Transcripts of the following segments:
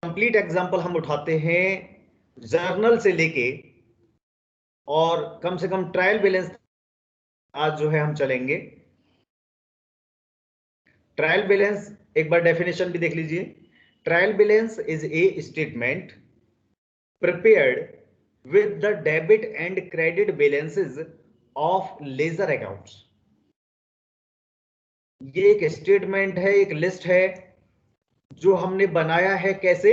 Complete example हम उठाते हैं जर्नल से लेके, और कम से कम ट्रायल बैलेंस आज जो है हम चलेंगे। ट्रायल बैलेंस एक बार डेफिनेशन भी देख लीजिए। Trial balance is a statement prepared with the debit and credit balances of ledger accounts। ये एक स्टेटमेंट है, एक लिस्ट है जो हमने बनाया है, कैसे?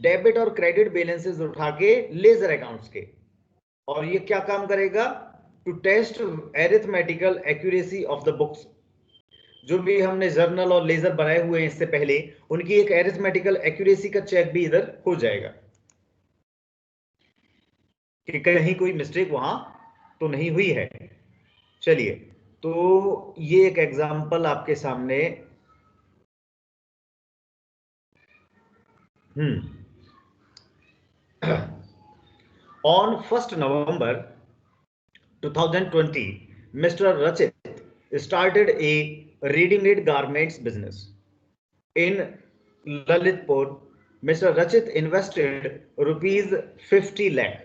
डेबिट और क्रेडिट बैलेंसेस उठा के लेजर अकाउंट्स के। और ये क्या काम करेगा? To test arithmetical accuracy of the books. जो भी हमने जर्नल और लेजर बनाए हुए हैं इससे पहले, उनकी एक एरिथमेटिकल एक्यूरेसी का चेक भी इधर हो जाएगा कि कहीं कोई मिस्टेक वहां तो नहीं हुई है। चलिए, तो ये एक एग्जांपल आपके सामने। ऑन 1 नवंबर 2020 मिस्टर रचित started a ready-made garments business in Lalitpur. Mr. Rachit invested rupees 50 lakh।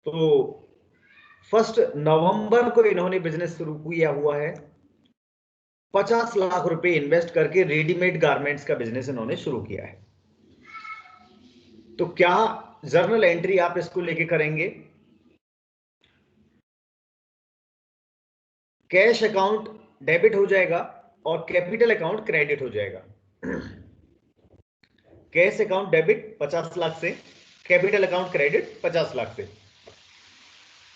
तो 1 नवंबर को इन्होंने बिजनेस शुरू किया हुआ है। 50 लाख रुपए इन्वेस्ट करके रेडीमेड गारमेंट्स का बिजनेस इन्होंने शुरू किया है। तो क्या जर्नल एंट्री आप इसको लेके करेंगे? कैश अकाउंट डेबिट हो जाएगा और कैपिटल अकाउंट क्रेडिट हो जाएगा। कैश अकाउंट डेबिट 50 लाख से, कैपिटल अकाउंट क्रेडिट 50 लाख से।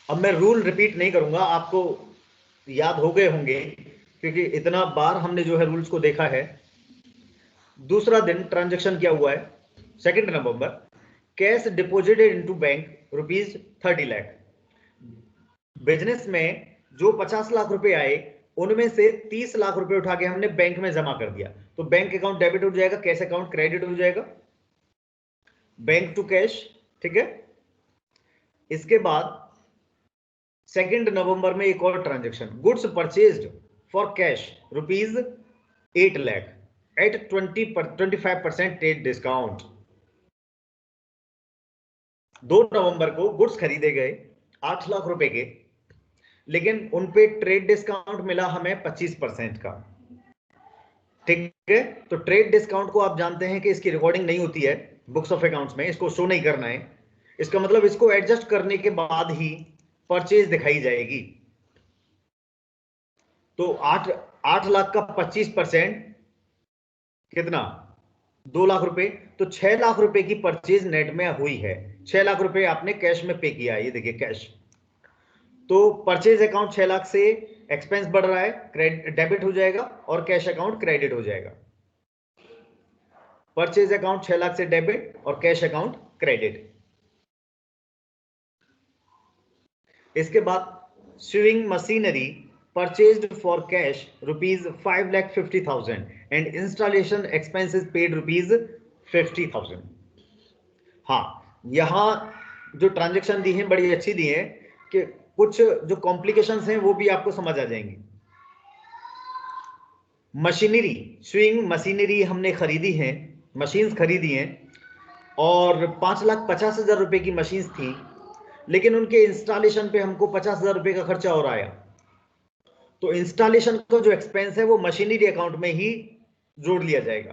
अब मैं रूल रिपीट नहीं करूंगा, आपको याद हो गए होंगे क्योंकि इतना बार हमने जो है रूल्स को देखा है। दूसरा दिन ट्रांजैक्शन क्या हुआ है? 2 November, cash deposited into bank rupees 30 lakh. Business में जो 50 लाख रुपए आए उनमें से 30 लाख रुपए उठा के हमने बैंक में जमा कर दिया। तो बैंक अकाउंट डेबिट हो जाएगा, कैश अकाउंट क्रेडिट हो जाएगा, बैंक टू कैश। ठीक है। इसके बाद 2 नवंबर में एक और transaction, goods purchased for cash rupees 8 lakh at 25% trade discount. 2 नवंबर को गुड्स खरीदे गए 8 लाख रुपए के, लेकिन उन पे ट्रेड डिस्काउंट मिला हमें 25% का। ठीक है। तो ट्रेड डिस्काउंट को आप जानते हैं कि इसकी रिकॉर्डिंग नहीं होती है बुक्स ऑफ अकाउंट्स में, इसको शो नहीं करना है। इसका मतलब इसको एडजस्ट करने के बाद ही परचेज दिखाई जाएगी। तो 8 लाख का 25% कितना? 2 लाख रुपए। तो 6 लाख रुपए की परचेज नेट में हुई है। 6 लाख रुपए आपने कैश में पे किया है, ये देखिए कैश। तो परचेज अकाउंट 6 लाख से एक्सपेंस बढ़ रहा है, क्रेडिट डेबिट हो जाएगा और कैश अकाउंट क्रेडिट हो जाएगा। परचेज अकाउंट 6 लाख से डेबिट और कैश अकाउंट क्रेडिट। इसके बाद swing machinery purchased for cash rupees 5,50,000 and installation expenses paid rupees 50,000। हाँ, यहां जो ट्रांजेक्शन दी है बड़ी अच्छी दी है कि कुछ जो कॉम्प्लिकेशंस हैं वो भी आपको समझ आ जाएंगी। मशीनरी, स्विंग मशीनरी हमने खरीदी है, मशीन्स खरीदी हैं, और 5,50,000 रुपए की मशीन्स थी, लेकिन उनके इंस्टॉलेशन पे हमको 50,000 रुपए का खर्चा और आया। तो इंस्टॉलेशन का जो एक्सपेंस है वो मशीनरी अकाउंट में ही जोड़ लिया जाएगा।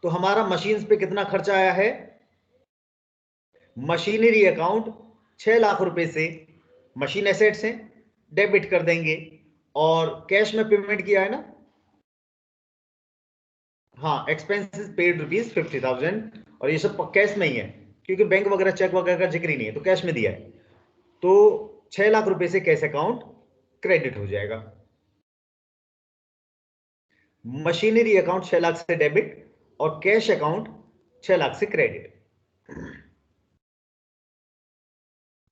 तो हमारा मशीन्स पे कितना खर्चा आया है? मशीनरी अकाउंट 6 लाख रुपए से मशीन एसेट्स हैं, डेबिट कर देंगे, और कैश में पेमेंट किया है ना। हाँ, एक्सपेंसेस पेड रुपीज 50,000, और ये सब कैश में ही है क्योंकि बैंक वगैरह चेक वगैरह का जिक्र ही नहीं है, तो कैश में दिया है। तो 6 लाख रुपए से कैश अकाउंट क्रेडिट हो जाएगा। मशीनरी अकाउंट 6 लाख से डेबिट और कैश अकाउंट 6 लाख से क्रेडिट।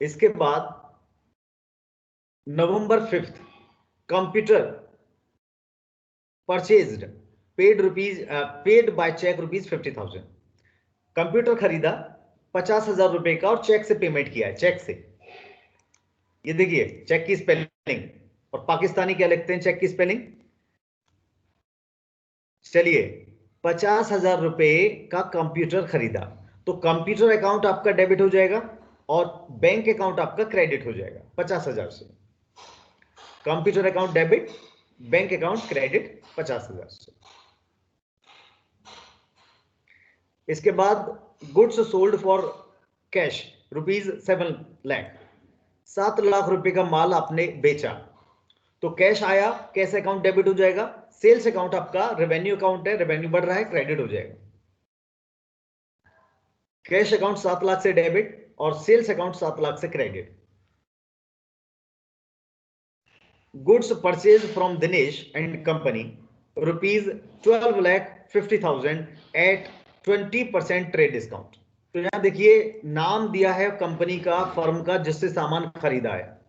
इसके बाद नवंबर 5, computer purchased paid by cheque rupees 50,000। Computer खरीदा 50,000 रुपए का और चेक से पेमेंट किया है, चेक से। ये देखिए चेक की स्पेलिंग, और पाकिस्तानी क्या लिखते हैं चेक की स्पेलिंग? चलिए, 50,000 रुपए का कंप्यूटर खरीदा, तो कंप्यूटर अकाउंट आपका डेबिट हो जाएगा और बैंक अकाउंट आपका क्रेडिट हो जाएगा 50,000 से। Computer account debit, bank account credit 50,000 से। इसके बाद goods sold for cash ₹7 lakh, 7 lakh रुपए का माल आपने बेचा, तो कैश आया, कैश अकाउंट डेबिट हो जाएगा। सेल्स अकाउंट आपका रेवेन्यू अकाउंट है, रेवेन्यू बढ़ रहा है, क्रेडिट हो जाएगा। कैश अकाउंट 7 लाख से डेबिट और सेल्स अकाउंट 7 लाख से credit. Goods purchase from Dinesh and company ₹12,50,000 at 20% trade discount. तो यहां देखिए नाम दिया है कंपनी का, फर्म का जिससे सामान खरीदा है,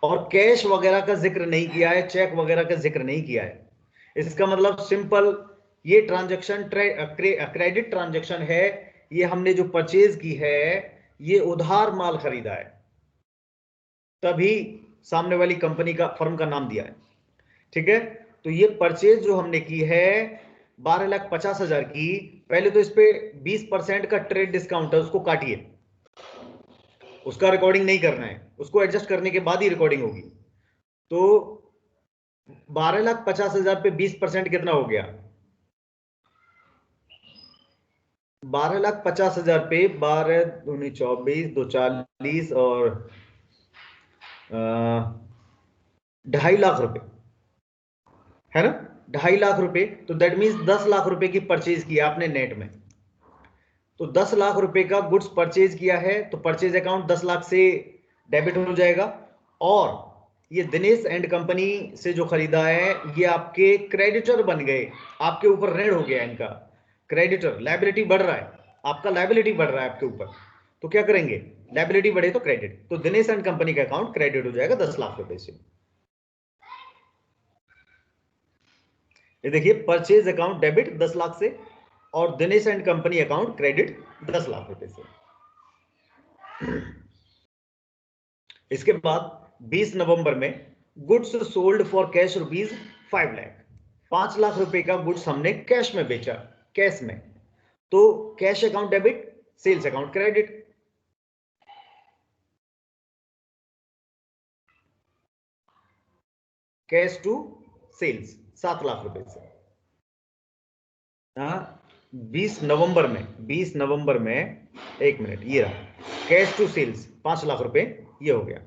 और कैश वगैरह का जिक्र नहीं किया है, चेक वगैरह का जिक्र नहीं किया है। इसका मतलब सिंपल ये ट्रांजैक्शन क्रेडिट ट्रांजैक्शन है। ये हमने जो परचेज की है ये उधार माल खरीदा है, तभी सामने वाली कंपनी का फर्म का नाम दिया है। ठीक है, तो ये परचेज जो हमने की है 12,50,000 की, पहले तो इस पे 20% का ट्रेड डिस्काउंट है, उसको काटिए, उसका रिकॉर्डिंग नहीं करना है, उसको एडजस्ट करने के बाद ही रिकॉर्डिंग होगी। तो 12,50,000 पे 20% कितना हो गया? 12,50,000 पे 12 दूनी 24, 2 40 और 2.5 लाख रुपए है ना, 2.5 लाख रुपए। तो दैट मीन्स 10 लाख रुपए की परचेज किया आपने नेट में। तो 10 लाख रुपए का गुड्स परचेज किया है, तो परचेज अकाउंट 10 लाख से डेबिट हो जाएगा। और ये दिनेश एंड कंपनी से जो खरीदा है ये आपके क्रेडिटर बन गए, आपके ऊपर ऋण हो गया इनका, क्रेडिटर, लायबिलिटी बढ़ रहा है, आपका लायबिलिटी बढ़ रहा है आपके ऊपर। तो क्या करेंगे, लायबिलिटी बढ़े तो क्रेडिट, तो दिनेश एंड कंपनी का अकाउंट क्रेडिट हो जाएगा 10 लाख रुपए से। ये देखिए परचेज अकाउंट डेबिट 10 लाख से और Dinesh and company account credit 10 lakh रुपए से। इसके बाद 20 नवंबर में goods sold for cash ₹5 lakh, 5 lakh रुपए का गुड्स हमने कैश में बेचा, कैश में, तो cash account debit, sales account credit. Cash to sales 7 lakh रुपए से। हाँ 20 नवंबर में, 20 नवंबर में, एक मिनट, ये रहा कैश टू सेल्स 5 लाख रुपए, ये हो गया।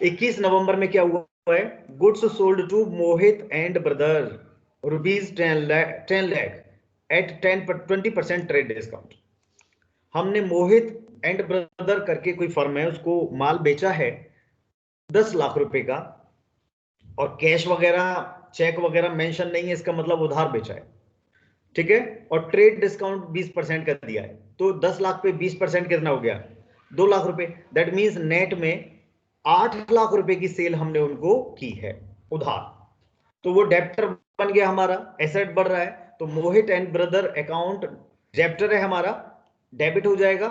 21 नवंबर में क्या हुआ है, goods sold to Mohit and brother ₹10 lakh at 20% trade discount. हमने मोहित एंड ब्रदर करके कोई फर्म है, उसको माल बेचा है 10 लाख रुपए का, और कैश वगैरह चेक वगैरह मेंशन नहीं है, इसका मतलब उधार बेचा है। ठीक है, और ट्रेड डिस्काउंट 20% का दिया है, तो 10 लाख पे 20% कितना हो गया, 2 लाख रुपए। दैट मीन्स नेट में 8 लाख रुपए की सेल हमने उनको की है उधार, तो वो डेप्टर बन गया हमारा, एसेट बढ़ रहा है, तो मोहित एंड ब्रदर अकाउंट डेप्टर है हमारा, डेबिट हो जाएगा,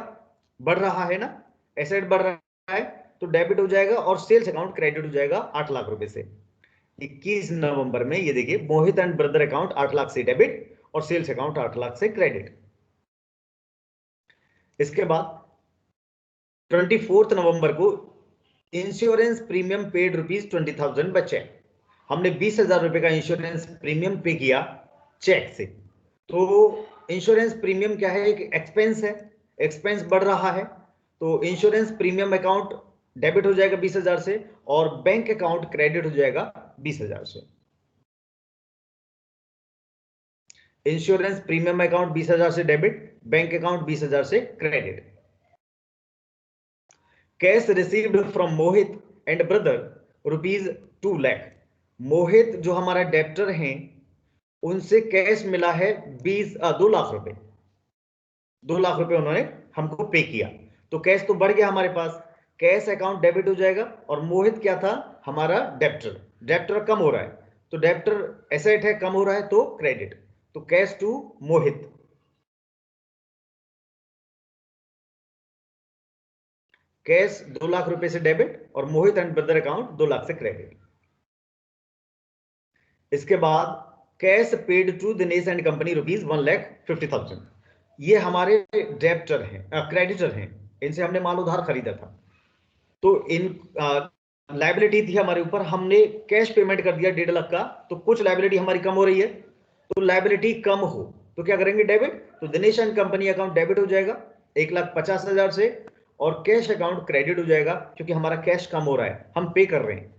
बढ़ रहा है ना, एसेट बढ़ रहा है तो डेबिट हो जाएगा, और सेल्स अकाउंट क्रेडिट हो जाएगा 8 लाख रुपए से। 21 नवंबर में ये देखिए मोहित एंड ब्रदर अकाउंट 8 लाख से डेबिट और सेल्स अकाउंट 8 लाख से क्रेडिट। इसके बाद 24 नवंबर को इंश्योरेंस प्रीमियम पेड ₹20,000 बचे, हमने 20,000 रुपए का इंश्योरेंस प्रीमियम पे किया चेक से। तो इंश्योरेंस प्रीमियम क्या है, एक एक्सपेंस है, एक्सपेंस बढ़ रहा है, तो इंश्योरेंस प्रीमियम अकाउंट डेबिट हो जाएगा 20,000 से, और बैंक अकाउंट क्रेडिट हो जाएगा 20,000 से। इंश्योरेंस प्रीमियम अकाउंट 20,000 से डेबिट, बैंक अकाउंट 20,000 से credit. Cash received from Mohit and brother ₹2 lakh, Mohit जो हमारा डेप्टर हैं उनसे कैश मिला है 2 लाख रुपए, 2 लाख रुपए उन्होंने हमको पे किया, तो कैश तो बढ़ गया हमारे पास, कैश अकाउंट डेबिट हो जाएगा, और मोहित क्या था, हमारा डेप्टर, डेप्टर कम हो रहा है, तो डेप्टर एसेट है, कम हो रहा है तो क्रेडिट, तो cash to Mohit. Cash 2 lakh रुपए से डेबिट और Mohit and brother account 2 lakh से क्रेडिट। इसके बाद cash paid to Dinesh and company rupees 1,50,000। ये हमारे डेब्टर हैं, क्रेडिटर हैं, इनसे हमने माल उधार खरीदा था, तो इन लाइबिलिटी थी हमारे ऊपर, हमने कैश पेमेंट कर दिया 1.5 लाख का, तो कुछ लाइबिलिटी हमारी कम हो रही है, तो लाइबिलिटी कम हो तो क्या करेंगे, डेबिट। तो Dinesh and company account debit हो जाएगा 1,50,000 से, और कैश अकाउंट क्रेडिट हो जाएगा क्योंकि हमारा कैश कम हो रहा है, हम पे कर रहे हैं।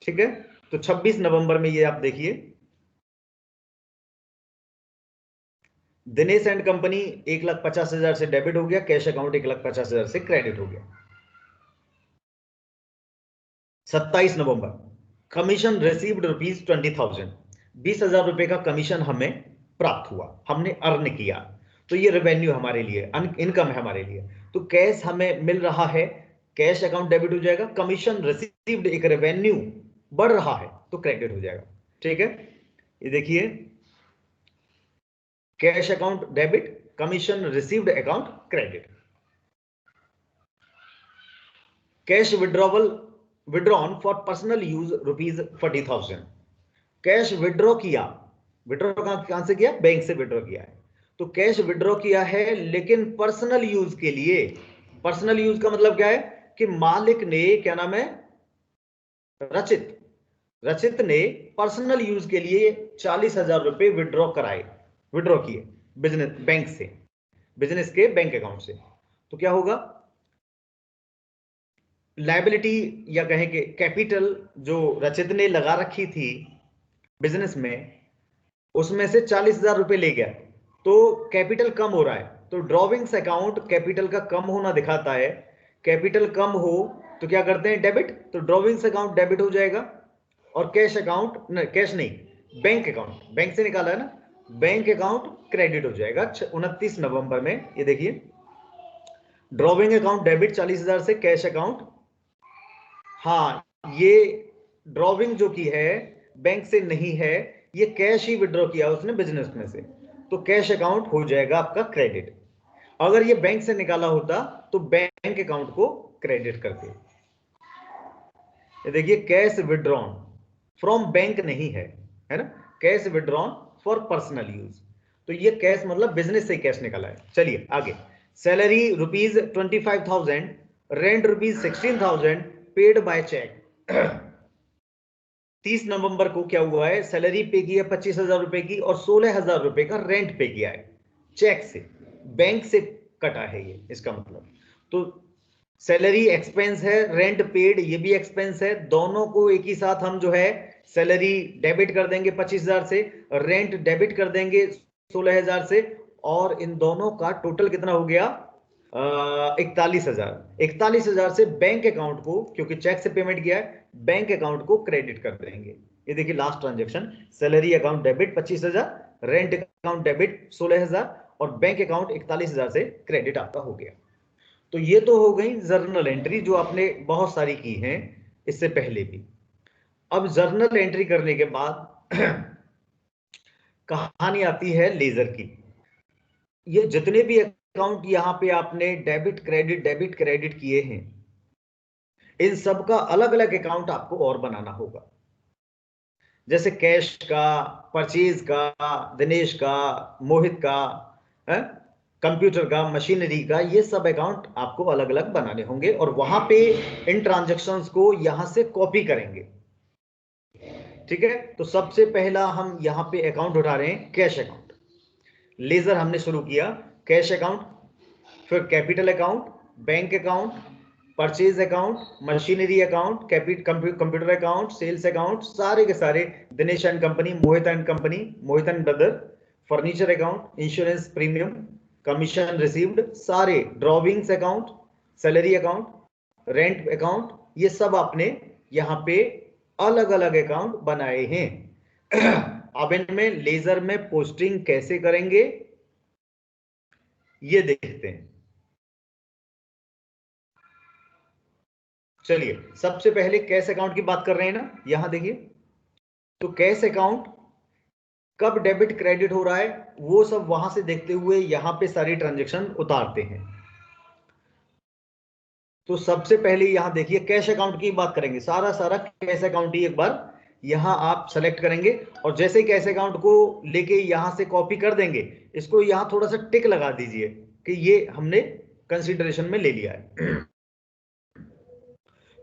ठीक है, तो 26 नवंबर में ये आप देखिए, दिनेश एंड कंपनी 1,50,000 से डेबिट हो गया, कैश अकाउंट 1,50,000 से क्रेडिट हो गया। 27 नवंबर, कमीशन रिसीव्ड रुपीज 20,000, 20,000 रुपए का कमीशन हमें प्राप्त हुआ, हमने अर्न किया, तो ये रेवेन्यू हमारे लिए, इनकम है हमारे लिए। तो कैश हमें मिल रहा है, कैश अकाउंट डेबिट हो जाएगा, कमीशन रिसीव्ड एक रेवेन्यू बढ़ रहा है तो क्रेडिट हो जाएगा। ठीक है, ये देखिए, cash account debit, commission received account credit. Cash withdrawn for personal use rupees 40,000, cash withdraw किया, विड्रॉ कहां से किया, बैंक से विड्रॉ किया है, तो कैश विड्रॉ किया है लेकिन पर्सनल यूज के लिए। पर्सनल यूज का मतलब क्या है कि मालिक ने, क्या नाम है, रचित ने पर्सनल यूज के लिए 40,000 रुपए विड्रॉ किए बिजनेस बैंक से, बिजनेस के बैंक अकाउंट से। तो क्या होगा, लायबिलिटी या कहें कि कैपिटल जो रचित ने लगा रखी थी बिजनेस में, उसमें से 40,000 रुपए ले गया, तो कैपिटल कम हो रहा है, तो ड्रॉविंग्स अकाउंट कैपिटल का कम होना दिखाता है। कैपिटल कम हो तो क्या करते हैं, डेबिट, तो ड्रॉविंग्स अकाउंट डेबिट हो जाएगा, और कैश अकाउंट, कैश नहीं, बैंक अकाउंट, बैंक से निकाला है ना, बैंक अकाउंट क्रेडिट हो जाएगा 29 नवंबर में। ये देखिए, ड्रॉविंग अकाउंट डेबिट 40,000 से, कैश अकाउंट, हाँ ये ड्रॉविंग जो की है बैंक से नहीं है, ये कैश ही विड्रॉ किया उसने बिजनेस में से, तो कैश अकाउंट हो जाएगा आपका क्रेडिट। अगर ये बैंक से निकाला होता तो बैंक अकाउंट को क्रेडिट करते। ये देखिए, कैश विड्रॉन फ्रॉम बैंक नहीं है, है ना, cash withdrawn for personal use, तो ये कैश मतलब बिजनेस से कैश निकाला है। चलिए आगे, salary rupees 25,000, rent rupees 16,000, paid by cheque. 30 नवंबर को क्या हुआ है, सैलरी पे की है 25,000 रुपए की, और 16,000 रुपए का रेंट पे किया है चेक से, बैंक से कटा है ये, इसका मतलब। तो सैलरी एक्सपेंस है, रेंट पेड ये भी एक्सपेंस है, दोनों को एक ही साथ हम जो है सैलरी डेबिट कर देंगे 25,000 से, रेंट डेबिट कर देंगे 16,000 से, और इन दोनों का टोटल कितना हो गया, 41,000 से बैंक अकाउंट को, क्योंकि चेक से पेमेंट किया है, बैंक अकाउंट को क्रेडिट कर देंगे। ये देखिए last transaction, salary account debit 25,000, rent account debit 16,000, और बैंक अकाउंट 41,000 से क्रेडिट आपका हो गया। तो ये तो हो गई जर्नल एंट्री जो आपने बहुत सारी की हैं इससे पहले भी। अब जर्नल एंट्री करने के बाद कहानी आती है लेजर की। ये जितने भी अकाउंट यहां पे आपने डेबिट क्रेडिट किए हैं, इन सब का अलग अलग अकाउंट आपको और बनाना होगा, जैसे कैश का, परचेज का, दिनेश का, मोहित का, कंप्यूटर का, मशीनरी का, ये सब अकाउंट आपको अलग अलग बनाने होंगे, और वहां पे इन ट्रांजैक्शंस को यहां से कॉपी करेंगे। ठीक है, तो सबसे पहला हम यहां पे अकाउंट उठा रहे हैं, कैश अकाउंट। लेजर हमने शुरू किया, कैश अकाउंट, फिर capital account, bank account, purchase account, machinery account, computer account, sales account, सारे के सारे, Dinesh and company, Mohit and company, Mohit and brother, furniture account, insurance premium, commission received, सारे, drawings account, salary account, rent account, ये सब आपने यहां पे अलग अलग अकाउंट बनाए हैं। अब इनमें लेजर में पोस्टिंग कैसे करेंगे ये देखते हैं। चलिए, सबसे पहले कैश अकाउंट की बात कर रहे हैं ना, यहां देखिए, तो कैश अकाउंट कब डेबिट क्रेडिट हो रहा है वो सब वहां से देखते हुए यहां पे सारी ट्रांजैक्शन उतारते हैं। तो सबसे पहले यहां देखिए, कैश अकाउंट की बात करेंगे, सारा कैश अकाउंट ही एक बार यहां आप सेलेक्ट करेंगे और जैसे ही कैश अकाउंट को लेके यहां से कॉपी कर देंगे, इसको यहां थोड़ा सा टिक लगा दीजिए कि ये हमने कंसीडरेशन में ले लिया है।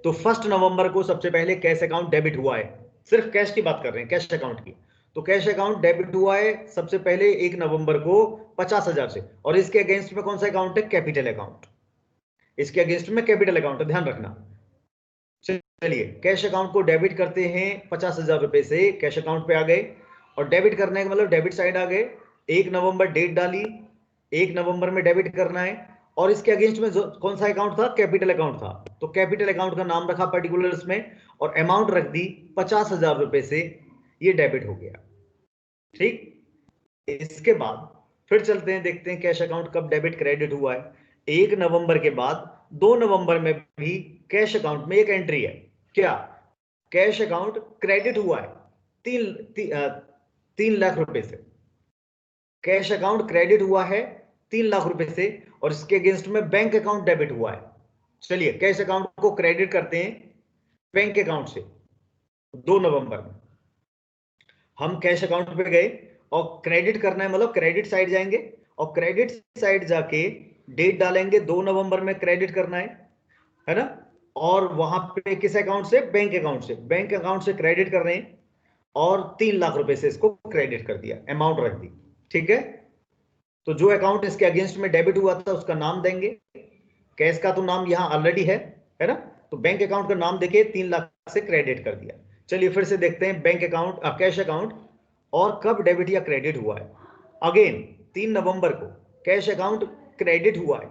तो 1 नवंबर को सबसे पहले कैश अकाउंट डेबिट हुआ है, सिर्फ कैश की बात कर रहे हैं, कैश अकाउंट की। तो कैश अकाउंट डेबिट हुआ है सबसे पहले 1 नवंबर को 50,000 से, और इसके अगेंस्ट में कौन सा अकाउंट है? Capital account. इसके अगेंस्ट में कैपिटल अकाउंट है, ध्यान रखना। चलिए कैश अकाउंट को डेबिट करते हैं 50,000 रुपए से, कैश अकाउंट पे आ गए, और डेबिट करने का मतलब डेबिट साइड आ गए। 1 नवंबर डेट डाली, 1 नवंबर में डेबिट करना है, और इसके अगेंस्ट में कौन सा अकाउंट था? कैपिटल अकाउंट था। तो कैपिटल अकाउंट का नाम रखा पर्टिकुलर्स में, और अमाउंट रख दी 50,000 रुपए से, ये डेबिट हो गया। ठीक, इसके बाद फिर चलते हैं, देखते हैं कैश अकाउंट कब डेबिट क्रेडिट हुआ है। 1 नवंबर के बाद 2 नवंबर में भी कैश अकाउंट में एक एंट्री है, क्या? कैश अकाउंट क्रेडिट हुआ है 3 लाख रुपए से। कैश अकाउंट क्रेडिट हुआ है 3 लाख रुपए से, और इसके अगेंस्ट में बैंक अकाउंट डेबिट हुआ है। चलिए कैश अकाउंट को क्रेडिट करते हैं बैंक अकाउंट से। 2 नवंबर में हम कैश अकाउंट पे गए, और क्रेडिट करना है मतलब क्रेडिट साइड जाएंगे, और क्रेडिट साइड जाके डेट डालेंगे, 2 नवंबर में क्रेडिट करना है ना। और वहां पे किस अकाउंट से? बैंक अकाउंट से। बैंक अकाउंट से क्रेडिट कर रहे हैं, और 3 लाख रुपए से इसको क्रेडिट कर दिया, अमाउंट रख दी। ठीक है, तो जो अकाउंट इसके अगेंस्ट में डेबिट हुआ था उसका नाम देंगे। कैश का तो नाम यहां ऑलरेडी है ना। तो बैंक अकाउंट का नाम देके 3 लाख से क्रेडिट कर दिया। चलिए फिर से देखते हैं बैंक अकाउंट, कैश अकाउंट और कब डेबिट या क्रेडिट हुआ है। अगेन 3 नवंबर को कैश अकाउंट क्रेडिट हुआ है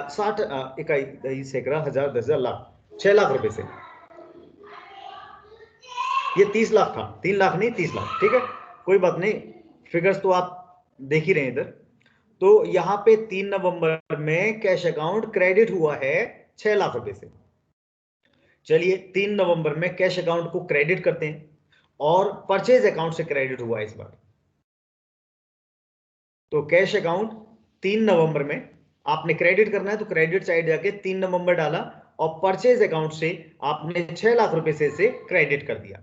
60 इकाई सैकड़ा हजार 10,000 लाख 6 लाख रुपए से। ये 30 लाख था, 3 लाख नहीं 30 लाख। ठीक है, कोई बात नहीं, फिगर्स तो आप देख ही रहे हैं इधर। तो यहां पे 3 नवंबर में कैश अकाउंट क्रेडिट हुआ है 6 लाख रुपए से। चलिए 3 नवंबर में कैश अकाउंट को क्रेडिट करते हैं, और परचेज अकाउंट से क्रेडिट हुआ है इस बार। तो कैश अकाउंट 3 नवंबर में आपने क्रेडिट करना है, तो क्रेडिट साइड जाके 3 नवंबर डाला, और परचेज अकाउंट से आपने 6 लाख रुपए से इसे क्रेडिट कर दिया।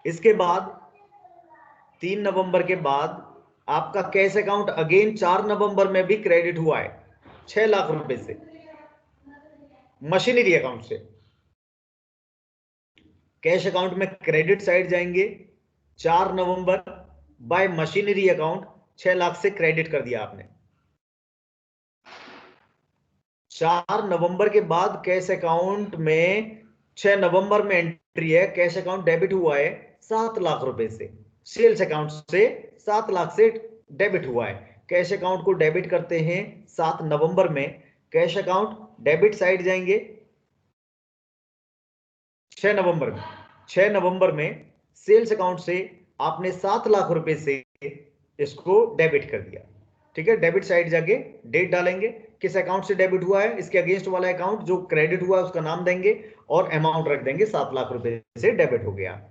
इसके बाद 3 नवंबर के बाद आपका कैश अकाउंट अगेन 4 नवंबर में भी क्रेडिट हुआ है 6 लाख रुपए से, मशीनरी अकाउंट से। कैश अकाउंट में क्रेडिट साइड जाएंगे, 4 नवंबर बाय मशीनरी अकाउंट 6 लाख से क्रेडिट कर दिया आपने। 4 नवंबर के बाद कैश अकाउंट में 6 नवंबर में एंट्री है, कैश अकाउंट डेबिट हुआ है 7 लाख रुपए से, सेल्स अकाउंट से 7 लाख से डेबिट हुआ है। कैश अकाउंट को डेबिट करते हैं 7 नवंबर में, कैश अकाउंट डेबिट साइड जाएंगे 6 नवंबर में। 6 नवंबर में सेल्स अकाउंट से आपने 7 लाख रुपए से इसको डेबिट कर दिया। ठीक है, डेबिट साइड जाके डेट डालेंगे, किस अकाउंट से डेबिट हुआ है, इसके अगेंस्ट वाला अकाउंट जो क्रेडिट हुआ है उसका नाम देंगे, और अमाउंट रख देंगे 7 लाख रुपए से डेबिट हो गया।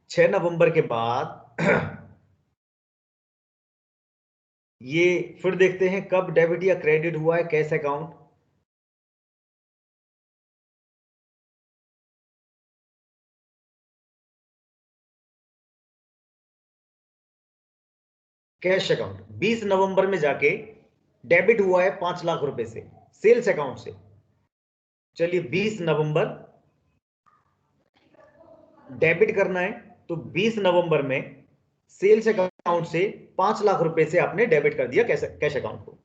6 नवंबर के बाद ये फिर देखते हैं कब डेबिट या क्रेडिट हुआ है कैश अकाउंट। कैश अकाउंट 20 नवंबर में जाके डेबिट हुआ है 5 लाख रुपए से, सेल्स अकाउंट से। चलिए 20 नवंबर डेबिट करना है, तो 20 नवंबर में सेल्स अकाउंट से 5 लाख रुपए से आपने डेबिट कर दिया कैश अकाउंट को।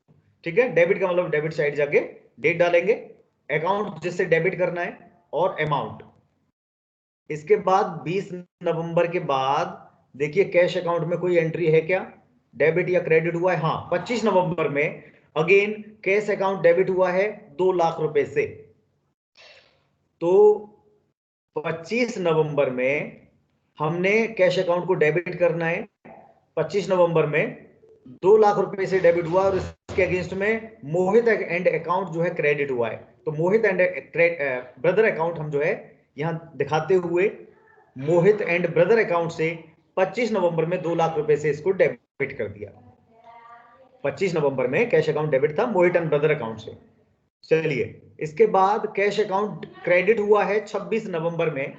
ठीक है, डेबिट का मतलब डेबिट साइड जाके डेट डालेंगे, अकाउंट जिससे डेबिट करना है, और अमाउंट। इसके बाद 20 नवंबर के बाद देखिए कैश अकाउंट में कोई एंट्री है क्या, डेबिट या क्रेडिट हुआ है? हाँ, 25 नवंबर में अगेन कैश अकाउंट डेबिट हुआ है 2 लाख रुपए से। तो 25 नवंबर में हमने कैश अकाउंट को डेबिट करना है, 25 नवंबर में 2 लाख रुपए से डेबिट हुआ, और इसके अगेंस्ट में मोहित एंड अकाउंट जो है क्रेडिट हुआ है। तो मोहित एंड ब्रदर अकाउंट हम जो है यहां दिखाते हुए मोहित एंड ब्रदर अकाउंट से 25 नवंबर में 2 लाख रुपए से इसको डेबिट कर दिया। 25 नवंबर में कैश अकाउंट डेबिट था मोहित एंड ब्रदर अकाउंट से। चलिए इसके बाद कैश अकाउंट क्रेडिट हुआ है 26 नवंबर में,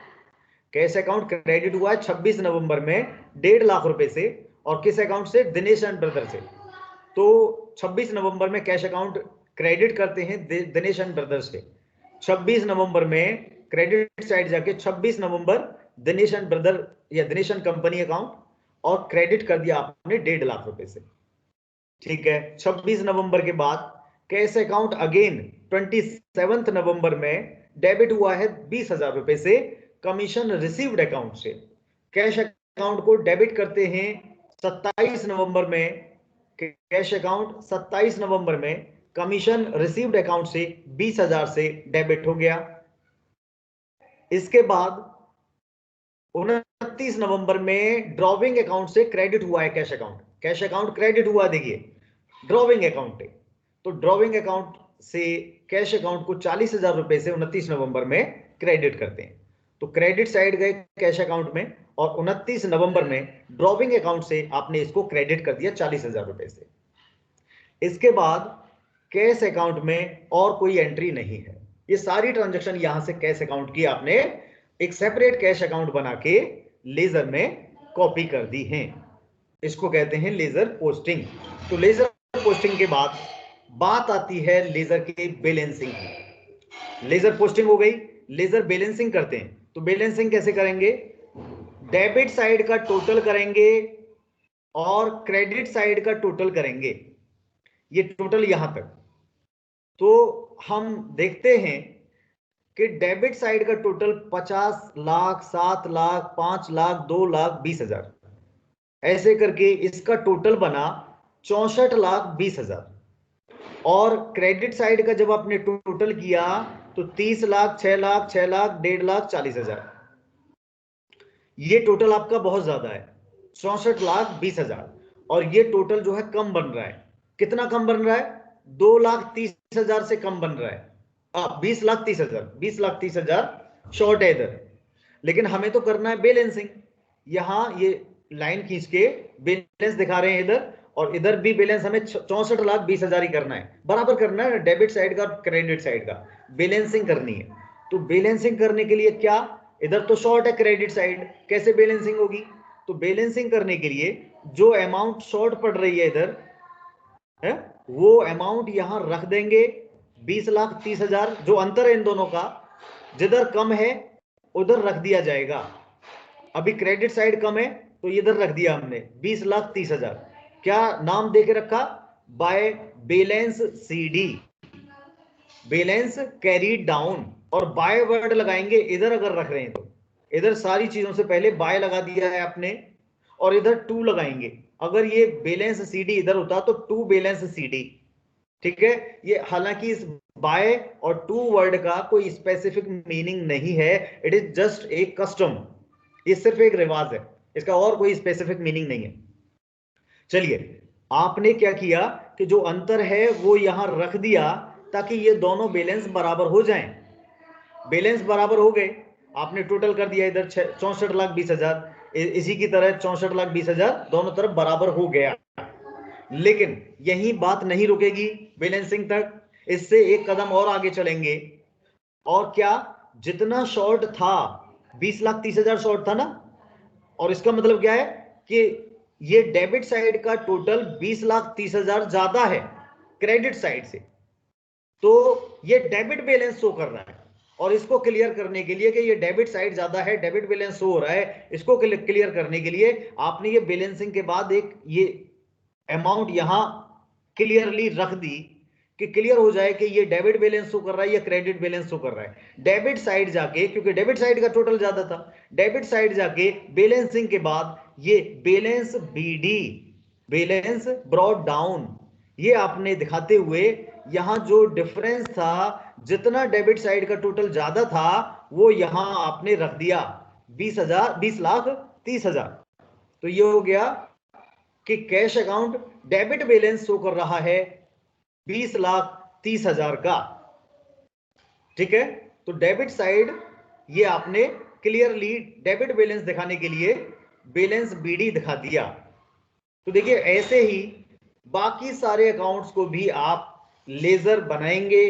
कैश अकाउंट क्रेडिट हुआ है 26 नवंबर में 1.5 लाख रुपए से, और किस अकाउंट से? दिनेश एंड ब्रदर से। तो 26 नवंबर में कैश अकाउंट क्रेडिट करते हैं दिनेश एंड ब्रदर से। 26 नवंबर में क्रेडिट साइड जाके 26 नवंबर दिनेश एंड ब्रदर या दिनेश एंड कंपनी अकाउंट, और क्रेडिट कर दिया आपने 1.5 लाख रुपए से। ठीक है, 26 नवंबर के बाद कैश अकाउंट अगेन 27 नवंबर में डेबिट हुआ है 20,000 रुपए से कमीशन रिसीव्ड अकाउंट से। कैश अकाउंट को डेबिट करते हैं 27 नवंबर में, कैश अकाउंट 27 नवंबर में कमीशन रिसीव्ड अकाउंट से 20,000 से डेबिट हो गया। इसके बाद 29 नवंबर में ड्रॉविंग अकाउंट से क्रेडिट हुआ है cash account. Cash account credit हुआ, देखिए ड्रॉविंग अकाउंट है, तो ड्रॉविंग अकाउंट से कैश अकाउंट को 40,000 रुपए से 29 नवंबर में क्रेडिट करते हैं। तो क्रेडिट साइड गए कैश अकाउंट में, और 29 नवंबर में ड्रॉविंग अकाउंट से आपने इसको क्रेडिट कर दिया 40,000 रुपए से। इसके बाद कैश अकाउंट में और कोई एंट्री नहीं है। ये सारी ट्रांजैक्शन यहां से कैश अकाउंट की आपने एक सेपरेट कैश अकाउंट बना के लेजर में कॉपी कर दी है। इसको कहते हैं लेजर पोस्टिंग। तो लेजर पोस्टिंग के बाद बात आती है लेजर के बैलेंसिंग की। लेजर पोस्टिंग हो गई, लेजर बैलेंसिंग करते हैं। तो बैलेंसिंग कैसे करेंगे? डेबिट साइड का टोटल करेंगे और क्रेडिट साइड का टोटल करेंगे, ये टोटल यहां तक। तो हम देखते हैं कि डेबिट साइड का टोटल 50 लाख, 7 लाख, 5 लाख, 2 लाख 20,000, ऐसे करके इसका टोटल बना 64,20,000। और क्रेडिट साइड का जब आपने टोटल किया तो 30 लाख, 6 लाख, 6 लाख, 1.5 लाख, 40,000। ये टोटल आपका बहुत ज्यादा है, 64,20,000। और ये टोटल जो है कम बन रहा है। कितना कम बन रहा है? 2,30,000 से कम बन रहा है। 20,30,000, 20,30,000 शॉर्ट है इधर। लेकिन हमें तो करना है बैलेंसिंग। यहां ये लाइन खींच के बैलेंस दिखा रहे हैं इधर, और इधर भी बैलेंस हमें 64,20,000 ही करना है, बराबर करना है डेबिट साइड का क्रेडिट साइड का, बैलेंसिंग करनी है। तो बैलेंसिंग करने के लिए क्या, इधर तो शॉर्ट है क्रेडिट साइड, कैसे बैलेंसिंग होगी? तो बैलेंसिंग करने के लिए जो अमाउंट शॉर्ट पड़ रही है इधर है, वो अमाउंट यहां रख देंगे 20,30,000। जो अंतर है इन दोनों का, जिधर कम है उधर रख दिया जाएगा। अभी क्रेडिट साइड कम है तो इधर रख दिया हमने 20,30,000। क्या नाम देके रखा? By balance CD, balance carried down. और बाय वर्ड लगाएंगे इधर, अगर रख रहे हैं तो इधर सारी चीजों से पहले बाय लगा दिया है आपने, और इधर टू लगाएंगे। अगर ये बैलेंस सीडी इधर होता तो टू बैलेंस सीडी। ठीक है, ये हालांकि इस बाय और टू वर्ड का कोई स्पेसिफिक मीनिंग नहीं है, it is just a custom, ये सिर्फ एक रिवाज है, इसका और कोई स्पेसिफिक मीनिंग नहीं है। चलिए, आपने क्या किया कि जो अंतर है वो यहां रख दिया ताकि ये दोनों बैलेंस बराबर हो जाएं। बैलेंस बराबर हो गए, आपने टोटल कर दिया इधर 64,20,000, इसी की तरह 64,20,000 दोनों तरफ बराबर हो गया। लेकिन यही बात नहीं रुकेगी बैलेंसिंग तक, इससे एक कदम और आगे चलेंगे। और क्या, जितना शॉर्ट था 20,30,000 शॉर्ट था ना, और इसका मतलब क्या है कि ये डेबिट साइड का टोटल 20,30,000 ज्यादा है क्रेडिट साइड से। तो ये डेबिट बैलेंस शो कर रहा है, और इसको क्लियर करने के लिए कि ये डेबिट साइड ज्यादा है, डेबिट बैलेंस शो हो रहा है, इसको क्लियर करने के लिए आपने ये बैलेंसिंग के बाद एक ये अमाउंट यहां क्लियरली रख दी कि क्लियर हो जाए कि ये डेबिट बैलेंस शो कर रहा है या क्रेडिट बैलेंस शो कर रहा है। डेबिट साइड जाके, क्योंकि डेबिट साइड का टोटल ज्यादा था, डेबिट साइड जाके बैलेंसिंग के बाद ये balance BD, balance brought down, ये आपने दिखाते हुए यहां जो डिफरेंस था, जितना डेबिट साइड का टोटल ज्यादा था वो यहां आपने रख दिया 20,000, 20,30,000। तो ये हो गया कि cash account debit balance show कर रहा है 20,30,000 का। ठीक है, तो डेबिट साइड ये आपने क्लियरली डेबिट बैलेंस दिखाने के लिए बैलेंस बीडी दिखा दिया। तो देखिए, ऐसे ही बाकी सारे अकाउंट्स को भी आप लेजर बनाएंगे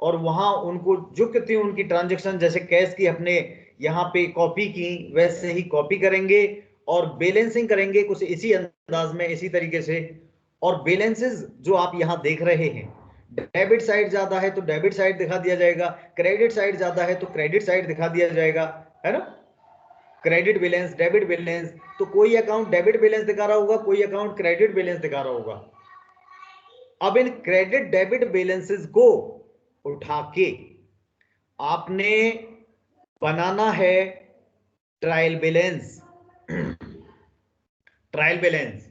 और वहां उनको जो कितनी उनकी ट्रांजेक्शन जैसे कैश की अपने यहाँ पे कॉपी की वैसे ही कॉपी करेंगे और बैलेंसिंग करेंगे कुछ इसी अंदाज में, इसी तरीके से। और बैलेंसेस जो आप यहाँ देख रहे हैं, डेबिट साइड ज्यादा है तो डेबिट साइड दिखा दिया जाएगा, क्रेडिट साइड ज्यादा है तो क्रेडिट साइड दिखा दिया जाएगा, है ना। क्रेडिट बैलेंस, डेबिट बैलेंस, तो कोई अकाउंट डेबिट बैलेंस दिखा रहा होगा, कोई अकाउंट क्रेडिट बैलेंस दिखा रहा होगा। अब इन क्रेडिट डेबिट बैलेंसेस को उठा के आपने बनाना है ट्रायल बैलेंस। ट्रायल बैलेंस,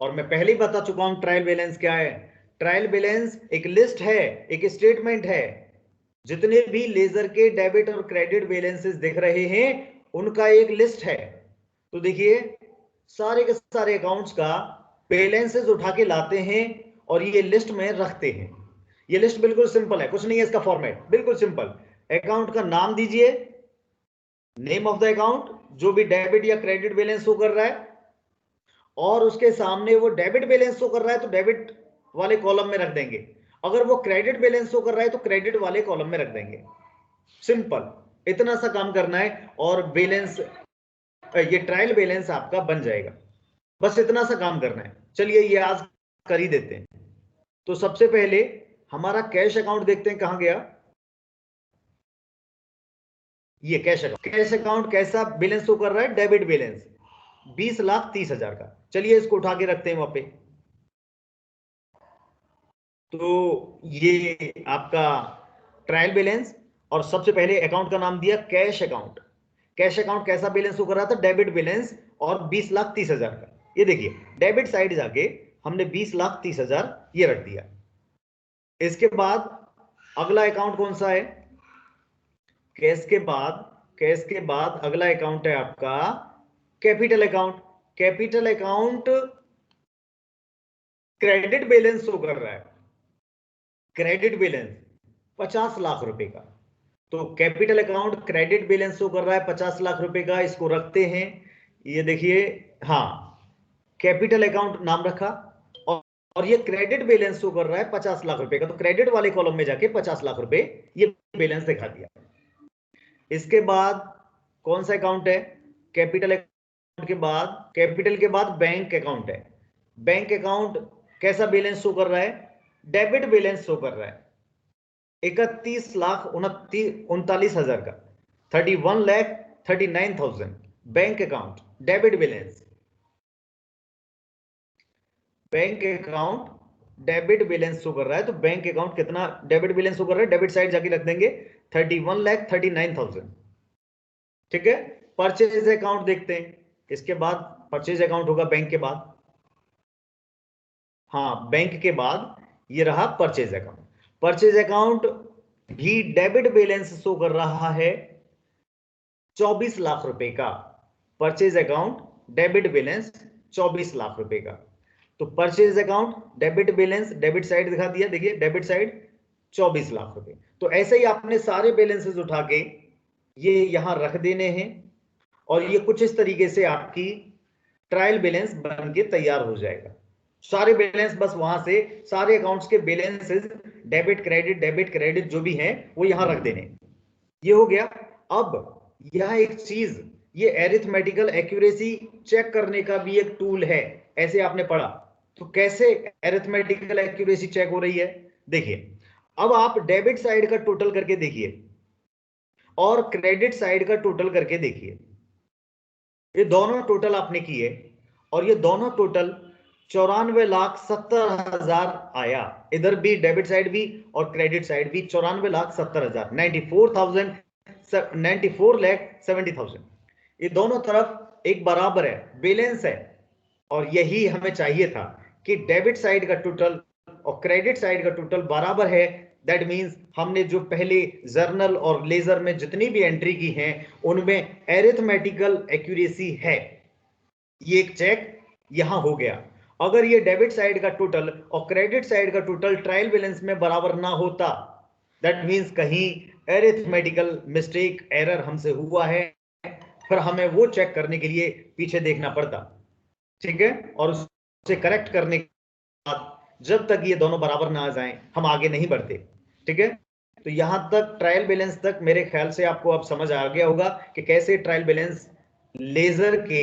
और मैं पहले ही बता चुका हूं ट्रायल बैलेंस क्या है। ट्रायल बैलेंस एक लिस्ट है, एक स्टेटमेंट है, जितने भी लेजर के डेबिट और क्रेडिट बैलेंसेस दिख रहे हैं उनका एक लिस्ट है। तो देखिए सारे के सारे अकाउंट्स का बैलेंसेस उठा के लाते हैं और ये लिस्ट में रखते हैं। ये लिस्ट बिल्कुल सिंपल है, कुछ नहीं है इसका फॉर्मेट, बिल्कुल सिंपल। अकाउंट का नाम दीजिए, नेम ऑफ द अकाउंट, जो भी डेबिट या क्रेडिट बैलेंस शो कर रहा है, और उसके सामने वो डेबिट बैलेंस शो कर रहा है तो डेबिट वाले कॉलम में रख देंगे, अगर वो क्रेडिट बैलेंस शो कर रहा है तो क्रेडिट वाले कॉलम में रख देंगे। सिंपल, इतना सा काम करना है और बैलेंस, ये ट्रायल बैलेंस आपका बन जाएगा। बस इतना सा काम करना है। चलिए ये आज कर ही देते हैं। तो सबसे पहले हमारा कैश अकाउंट देखते हैं कहां गया। ये कैश अकाउंट, कैश अकाउंट कैसा बैलेंस शो कर रहा है, डेबिट बैलेंस 20,30,000 का। चलिए इसको उठा के रखते हैं वहां पे। तो ये आपका ट्रायल बैलेंस, और सबसे पहले अकाउंट का नाम दिया कैश अकाउंट। कैश अकाउंट कैसा बैलेंस शो कर रहा था, डेबिट बैलेंस, और 20,30,000 का। ये देखिए डेबिट साइड जाके हमने 20,30,000 ये रख दिया। इसके बाद अगला अकाउंट कौन सा है, कैश के बाद, कैश के बाद अगला अकाउंट है आपका capital account. Capital account credit balance show कर रहा है, क्रेडिट बैलेंस 50 लाख रुपए का। तो capital account credit balance show कर रहा है 50 लाख रुपए का, इसको रखते हैं। ये देखिए, हाँ कैपिटल अकाउंट नाम रखा, और ये क्रेडिट बैलेंस शो कर रहा है 50 लाख रुपए का, तो क्रेडिट वाले कॉलम में जाके 50 लाख रुपए ये बैलेंस दिखा दिया। इसके बाद कौन सा अकाउंट है, कैपिटल अकाउंट के बाद, कैपिटल के बाद बैंक अकाउंट है। बैंक अकाउंट कैसा बैलेंस शो कर रहा है, डेबिट बैलेंस शो कर रहा है 31,39,000 का, 31,39,000 bank account debit balance. Bank account debit balance show कर रहा है, तो बैंक अकाउंट कितना डेबिट बैलेंस शो कर रहा है, डेबिट साइड जाके रख देंगे 31,39,000। ठीक है। परचेज अकाउंट देखते हैं, इसके बाद परचेज अकाउंट होगा बैंक के बाद। हाँ बैंक के बाद ये रहा परचेज अकाउंट। परचेज अकाउंट भी डेबिट बैलेंस शो कर रहा है 24 लाख रुपए का। Purchase account debit balance 24 lakh रुपए का। तो purchase account debit balance, debit side दिखा दिया, देखिए डेबिट साइड 24 लाख रुपए। तो ऐसे ही आपने सारे बैलेंसेस उठा के ये यहां रख देने हैं, और ये कुछ इस तरीके से आपकी ट्रायल बैलेंस बन के तैयार हो जाएगा। सारे बैलेंस बस वहां से सारे अकाउंट्स के बैलेंसेस, डेबिट क्रेडिट जो भी हैं वो यहां रख देने। ये हो गया। अब यह एक चीज, ये एरिथमेटिकल एक्यूरेसी चेक करने का भी एक टूल है, ऐसे आपने पढ़ा। तो कैसे एरिथमेटिकल एक्यूरेसी चेक हो रही है, देखिए अब आप डेबिट साइड का टोटल करके देखिए और क्रेडिट साइड का टोटल करके देखिए। ये दोनों टोटल आपने किए और ये दोनों टोटल 94,70,000 आया। इधर भी डेबिट साइड भी और क्रेडिट साइड भी 94,70,000, 94,70,000। ये दोनों तरफ एक बराबर है, बैलेंस है। और यही हमें चाहिए था कि डेबिट साइड का टोटल और क्रेडिट साइड का टोटल बराबर है। दैट मींस हमने जो पहले जर्नल और लेजर में जितनी भी एंट्री की हैं उनमें एरिथमेटिकल एक्यूरेसी है। ये एक चेक यहां हो गया। अगर ये डेबिट साइड का टोटल और क्रेडिट साइड का टोटल ट्रायल बैलेंस में बराबर ना होता, दैट मींस कहीं एरिथमेटिकल मिस्टेक, एरर हमसे हुआ है, फिर हमें वो चेक करने के लिए पीछे देखना पड़ता। ठीक है। और उसे करेक्ट करने के बाद जब तक ये दोनों बराबर ना आ जाएं हम आगे नहीं बढ़ते। ठीक है। तो यहां तक ट्रायल बैलेंस तक मेरे ख्याल से आपको अब समझ आ गया होगा कि कैसे ट्रायल बैलेंस लेजर के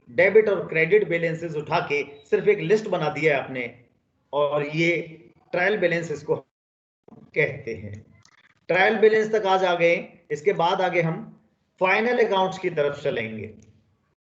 डेबिट और क्रेडिट बैलेंसेस उठा के सिर्फ एक लिस्ट बना दिया है आपने, और ये ट्रायल बैलेंस इसको कहते हैं। ट्रायल बैलेंस तक आज आ गए, इसके बाद आगे हम फाइनल अकाउंट्स की तरफ चलेंगे।